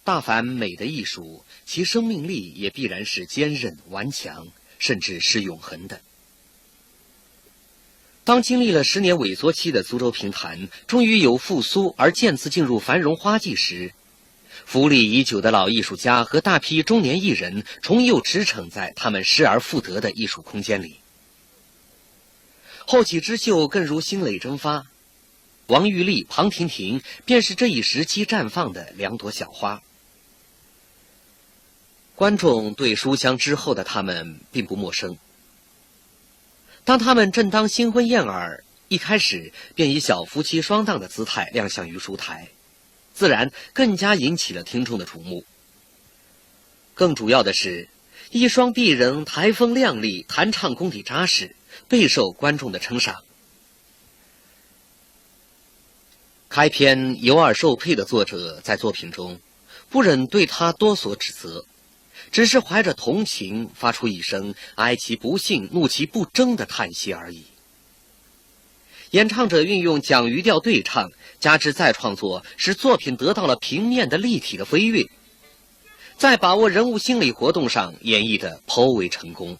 大凡美的艺术，其生命力也必然是坚韧顽强，甚至是永恒的。当经历了10年萎缩期的苏州评弹终于有复苏而渐次进入繁荣花季时，服力已久的老艺术家和大批中年艺人重又驰骋在他们失而复得的艺术空间里。后起之秀更如新蕾蒸发，王玉丽、庞婷婷便是这一时期绽放的2朵小花。观众对书香之后的他们并不陌生。当他们正当新婚燕尔，一开始便以小夫妻双档的姿态亮相于书台，自然更加引起了听众的瞩目。更主要的是，一双璧人台风亮丽，弹唱功底扎实，备受观众的称赏。开篇有耳受配的作者在作品中不忍对他多所指责，只是怀着同情发出一声哀其不幸怒其不争的叹息而已。演唱者运用讲余调对唱，加之再创作，使作品得到了平面的立体的飞跃，在把握人物心理活动上演绎得颇为成功。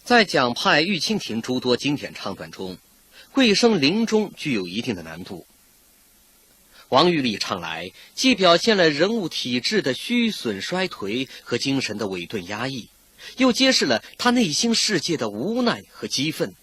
在蒋派、玉蜻蜓诸多经典唱段中，贵声林中具有一定的难度。王玉丽唱来，既表现了人物体质的虚损衰颓和精神的萎顿压抑，又揭示了他内心世界的无奈和激愤。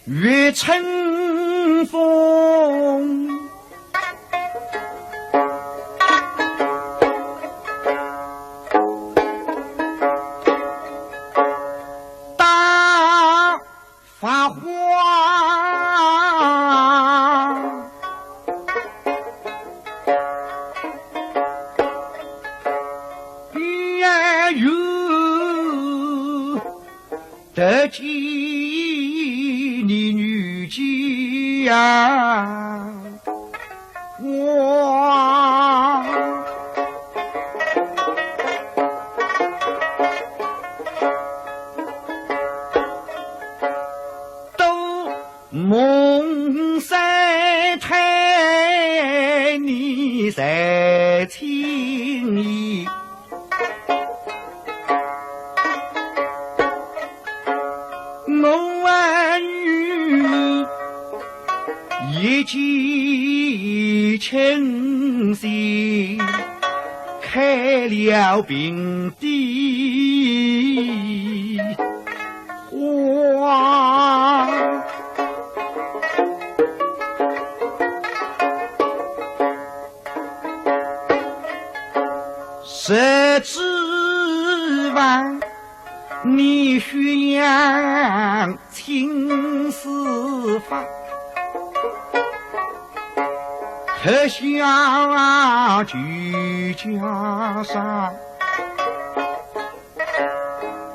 月春风，大发花，月有得见你女婿呀，我都梦三太，你在情意。我儿女一记情心，开了并蒂花。谁指望你宣扬情丝法，特下居家上，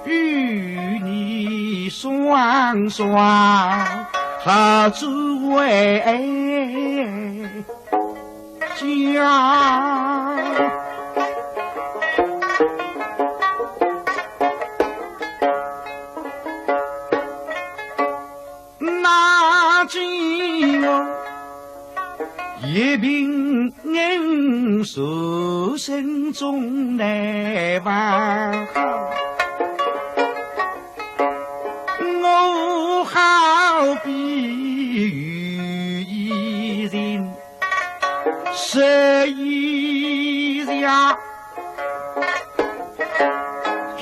与你双双好作为家。那今我一并恩受心中难忘，我好比遇一人十一下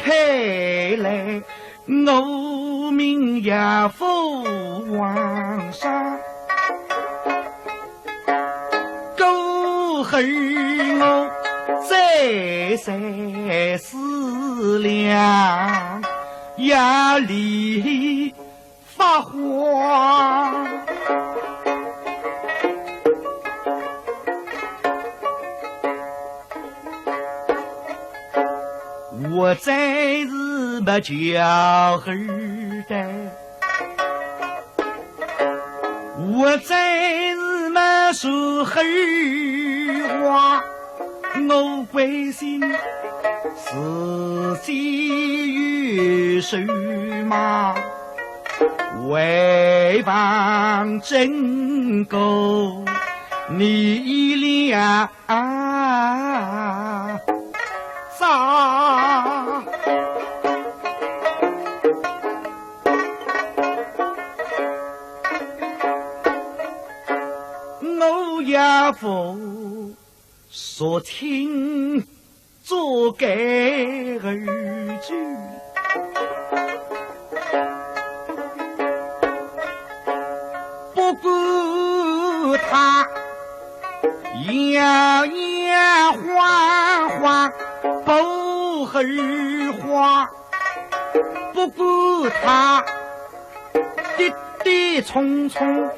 开来，我命也不往上，够恨我再三思量，压力发慌。我再是没叫儿的，我再是没说儿话，我关心自己有手吗？为帮真够你俩咋？我也不说听做给儿子，不顾他摇摇晃晃不儿花，不顾他跌跌冲冲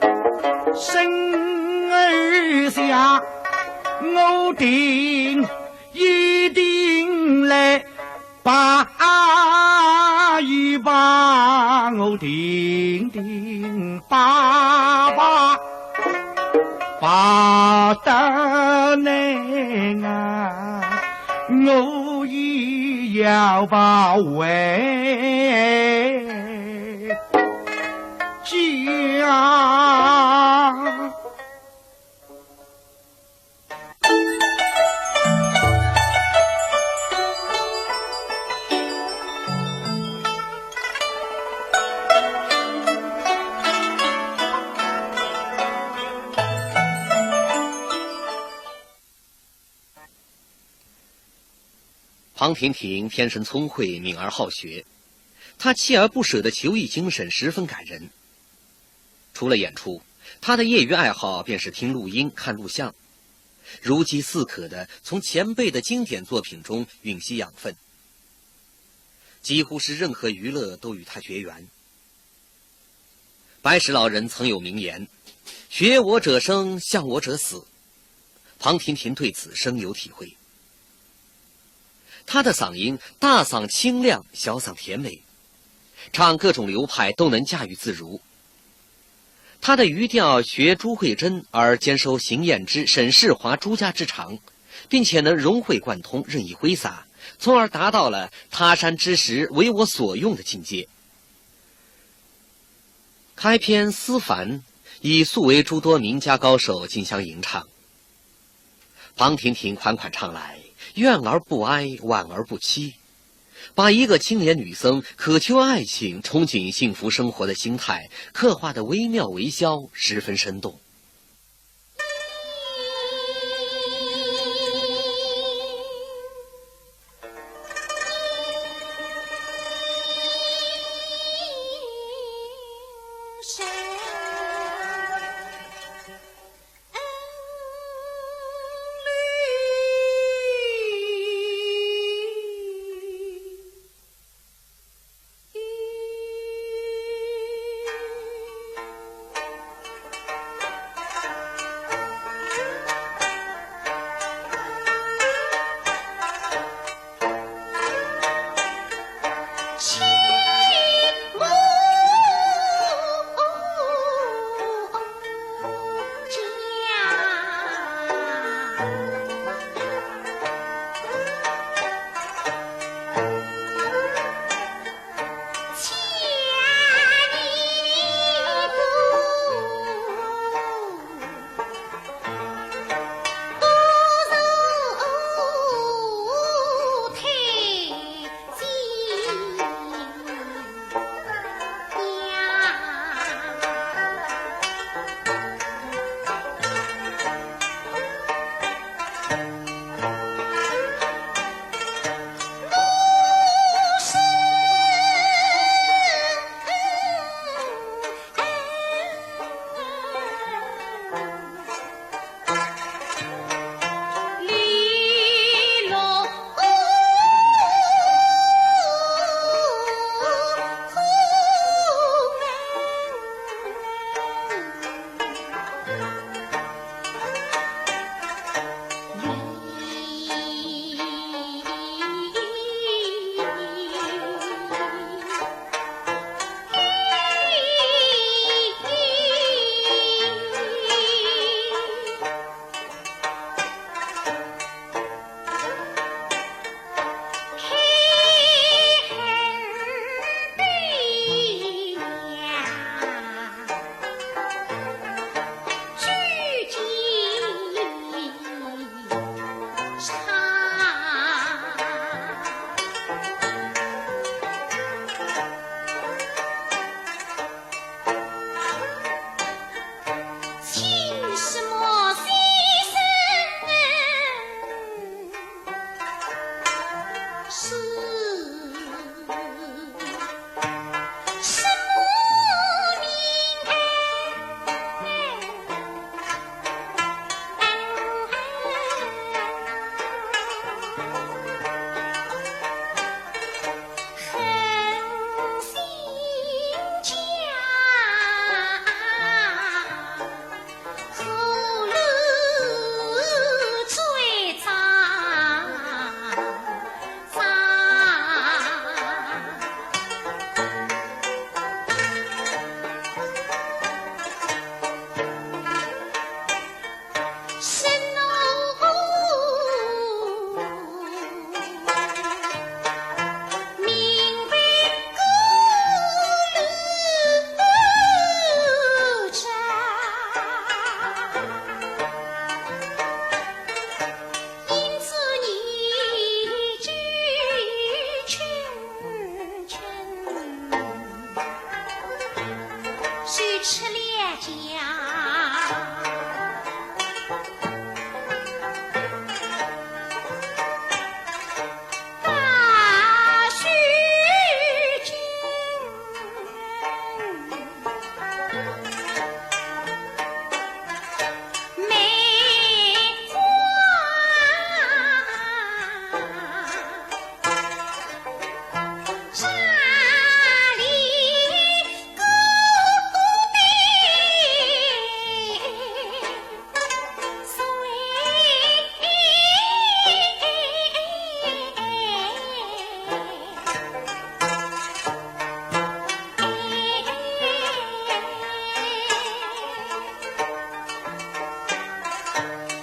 生儿下，我一定来把一把，我定把得难啊，我也要把为家。庞婷婷天生聪慧，敏而好学，她锲而不舍的求艺精神十分感人。除了演出，他的业余爱好便是听录音、看录像，如饥似渴地从前辈的经典作品中吮吸养分，几乎是任何娱乐都与他绝缘。白石老人曾有名言：“学我者生，向我者死。”庞婷婷对此深有体会。他的嗓音大嗓清亮，小嗓甜美，唱各种流派都能驾驭自如。他的语调学朱慧珍，而兼收邢燕之、沈世华诸家之长，并且能融会贯通，任意挥洒，从而达到了他山之石为我所用的境界。开篇思凡以素为诸多名家高手竞相吟唱，庞婷婷款款唱来，怨而不哀，婉而不凄，把一个青年女僧渴求爱情、憧憬幸福生活的心态刻画得惟妙惟肖，十分生动。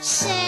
山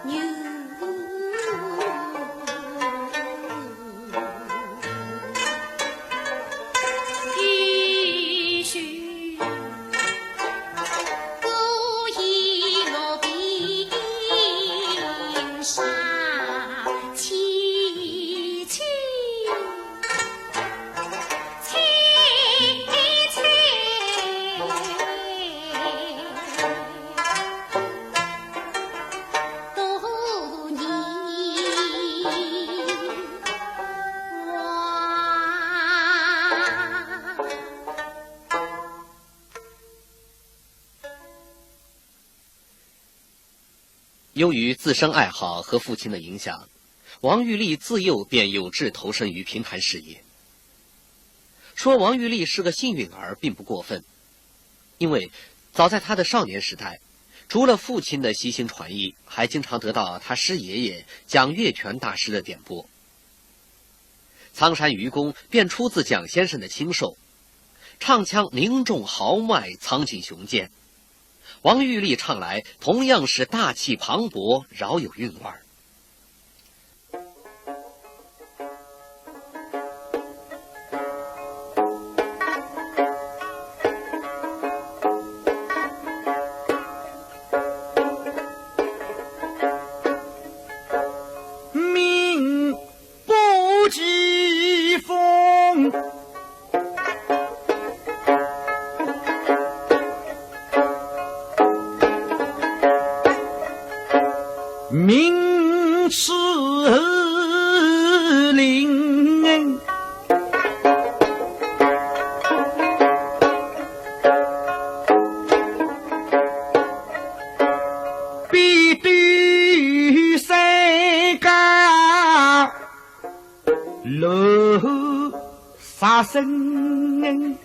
牛。由于自身爱好和父亲的影响，王玉立自幼便有志投身于评弹事业。说王玉立是个幸运儿并不过分，因为早在他的少年时代，除了父亲的悉心传译，还经常得到他师爷爷蒋月泉大师的点拨。苍山愚公便出自蒋先生的亲授，唱腔凝重豪迈，苍劲雄健。王玉立唱来同样是大气磅礴，饶有韵味儿。命不疾风，名驰林，必对三家楼杀生，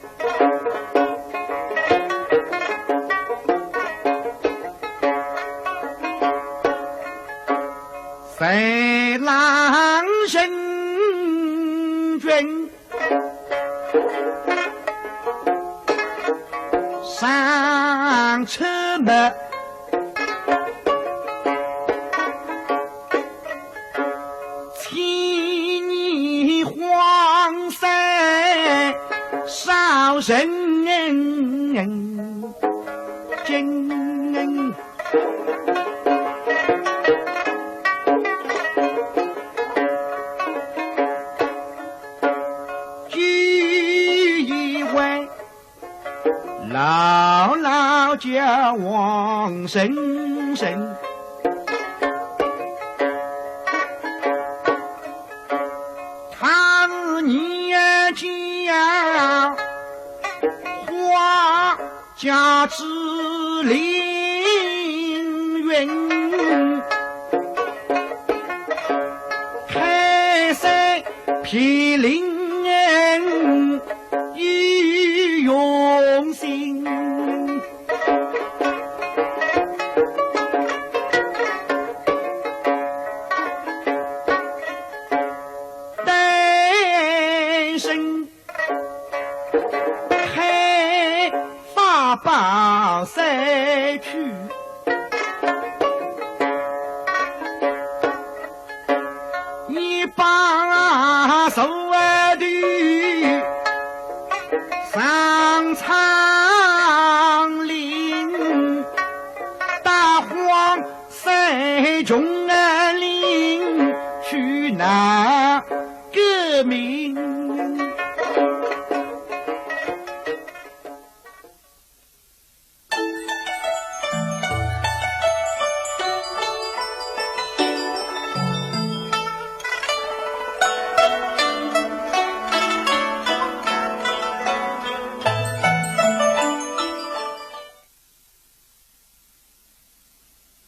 在狼人军上车门，千年荒山少人真。姥姥叫王婶婶，他是年家花家之凌云，开山劈林一用心，单身开发宝赛去，你把手的上苍岭，大荒山中岭去哪革命？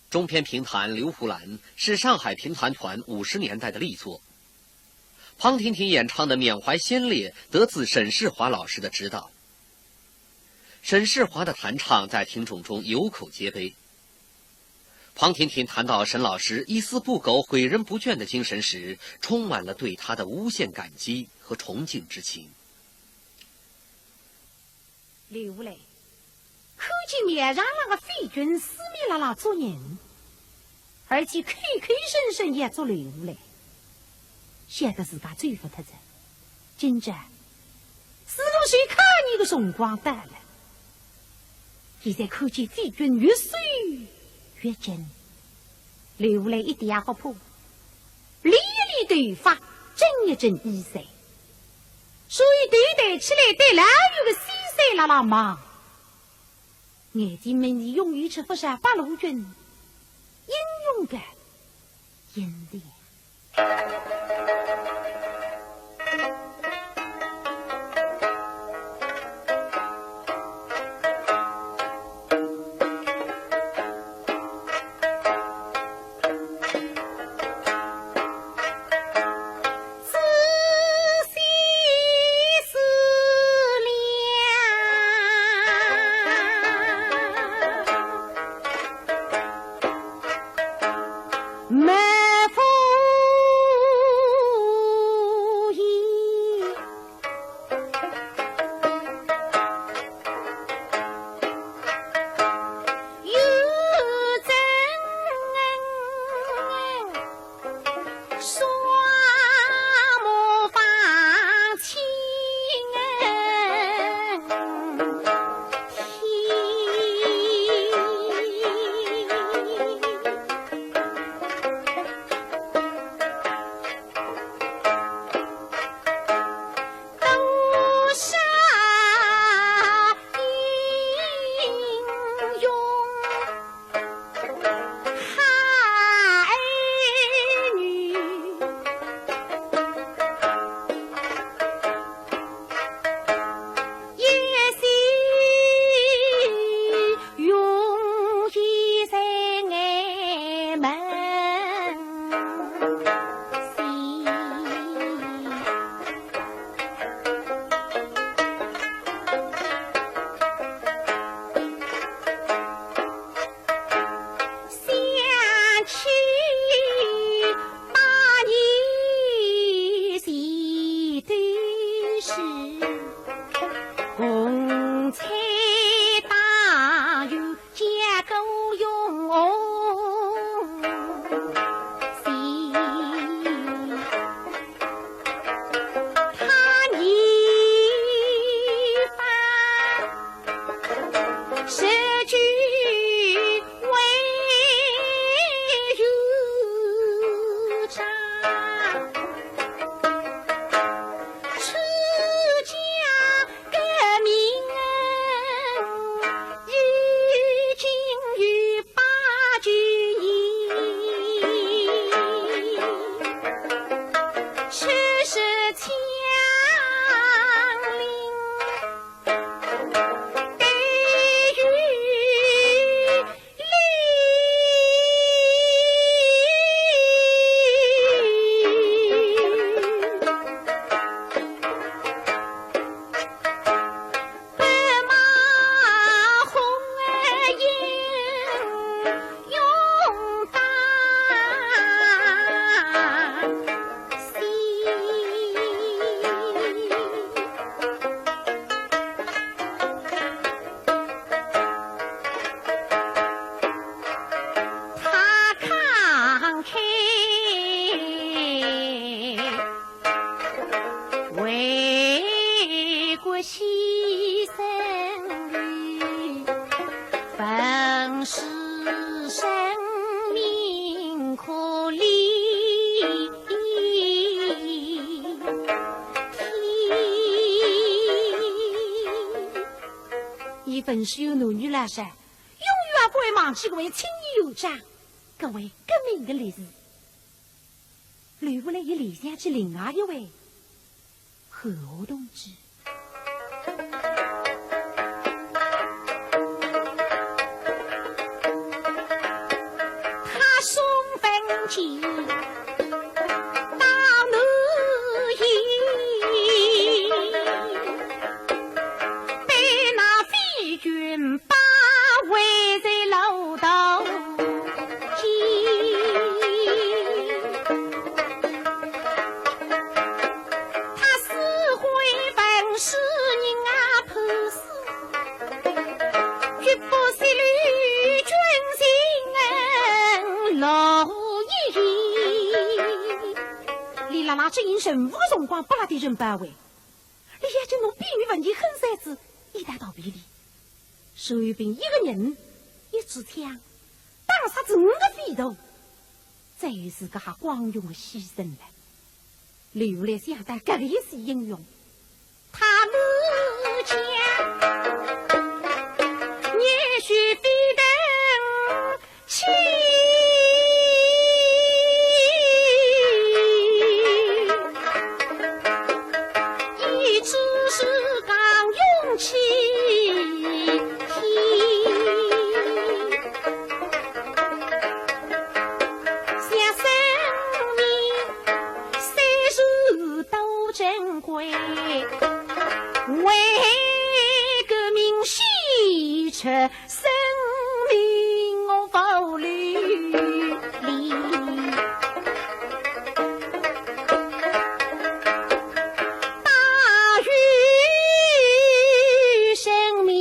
中篇评弹《刘胡兰》是上海评弹团50年代的力作。庞婷婷演唱的缅怀先烈得自沈世华老师的指导。沈世华的弹唱在听众中有口皆碑。庞婷婷谈到沈老师一丝不苟、诲人不倦的精神时，充满了对他的无限感激和崇敬之情。刘嘞，看见面上那个匪军死命拉拉做人，而且口口声声也做刘嘞，显得自家最不特着。今朝似乎谁看你的辰光到了，现在看见匪军越碎越真，刘嘞一点也不怕，理一理头发，正一正衣衫，所以对起来对哪有个西山拉拉忙。眼睛们你用于去佛山八路军，英勇的英烈。牺牲于本是生命可怜，一本是有男女来噻，永远不会忘记各位青年友长，各位革命的烈士。留下来也联想起另外一位何同志。他送分钱到南营，被那匪军包围在楼道间。他死灰分尸人啊破死，绝不是绿军心老一人。李拉拉这因任务的辰光不拉的人包围，你也就弄避免问题很三子一旦到比例，随便一个人一支枪打杀整个匪徒，这是个还光荣的牺牲了。留来想到这也是英勇，他怒江也许非等气，一直是刚勇气像生命虽是都珍贵，为革命牺出生命我不留大于生命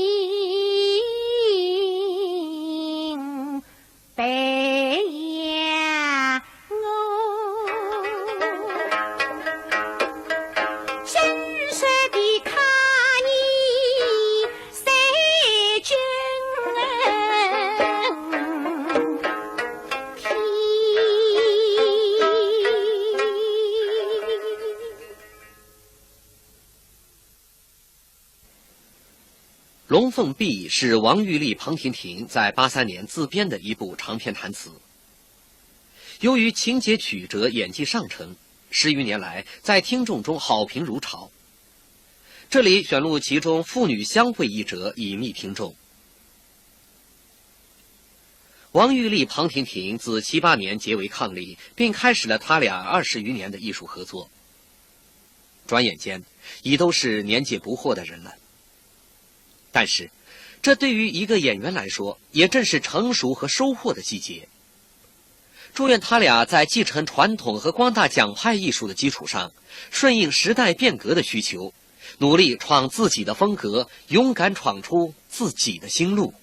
被呀真实的看你谁真《龙凤壁》是王玉立、庞婷婷在83年自编的一部长篇弹词。由于情节曲折、演技上乘，10余年来在听众中好评如潮。这里选录其中父女相会一折，以密听众。王玉立、庞婷婷自78年结为伉俪，并开始了他俩20余年的艺术合作。转眼间，已都是年届不惑的人了。但是，这对于一个演员来说，也正是成熟和收获的季节。祝愿他俩在继承传统和光大蒋派艺术的基础上，顺应时代变革的需求，努力创自己的风格，勇敢闯出自己的新路。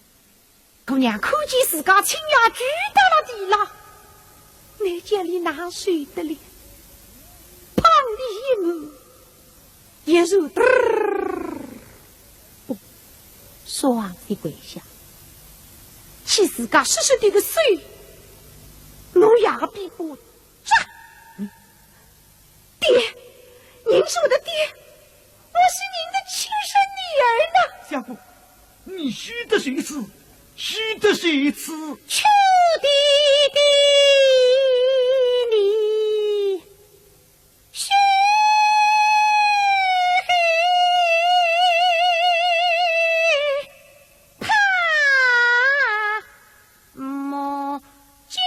姑娘可见自家亲呀举到了地了，那家里哪睡得了？胖的一母，也是双的跪下，其自家实实的个水，侬牙比不这。爹，您是我的爹，我是您的亲生女儿呢。相公，你虚的谁死？虚的谁死？求弟弟你虚怕莫惊。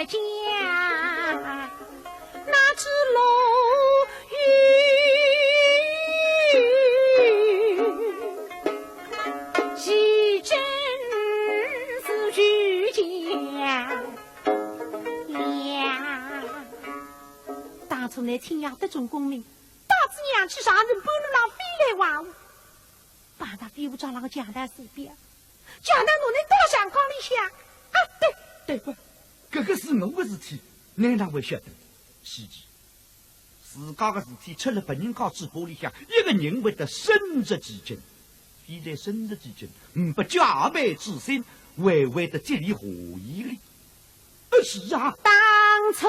家，那只龙鱼其真是虚假呀！当初那亲养的中公民，大子娘去上人搬了那飞来娃娃，把他飞不着那个江南水边，江南弄那到香港里向啊！对不，这个是我的事体，你哪会晓得？希奇，自家的事体出了别人家嘴巴里向，一个人会得深入其境。非在深入其境，不加倍之心，会得积里和义哩。是啊，当初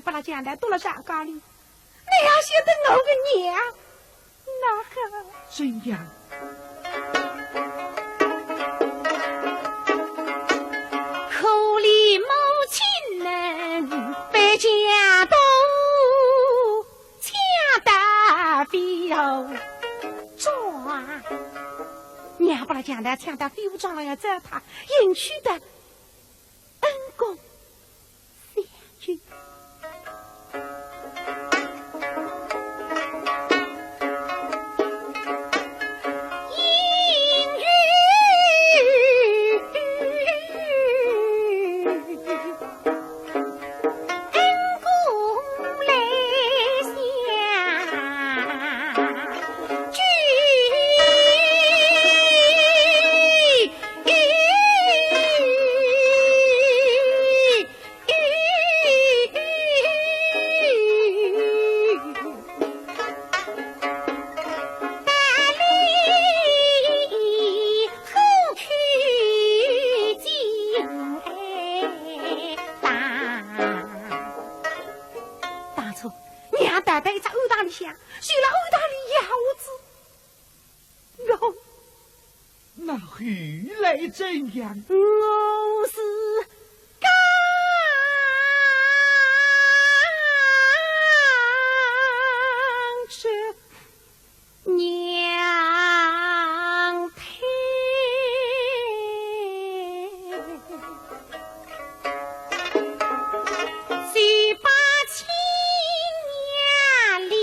把那江南到了山岗里，你要晓得我个娘，那个怎样？可怜母亲们被江东枪打飞后撞，娘把那江南枪打飞舞撞了要找他迎娶的恩公相君。怎样？我是刚吃娘胎，谁把亲娘离？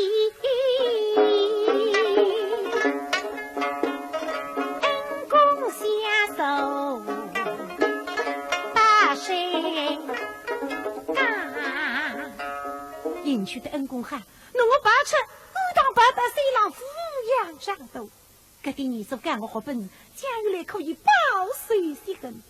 迎娶的恩公汉，弄我拔出欧当八大水浪抚养上头，搿点你所干我好本，将来可以报仇雪恨。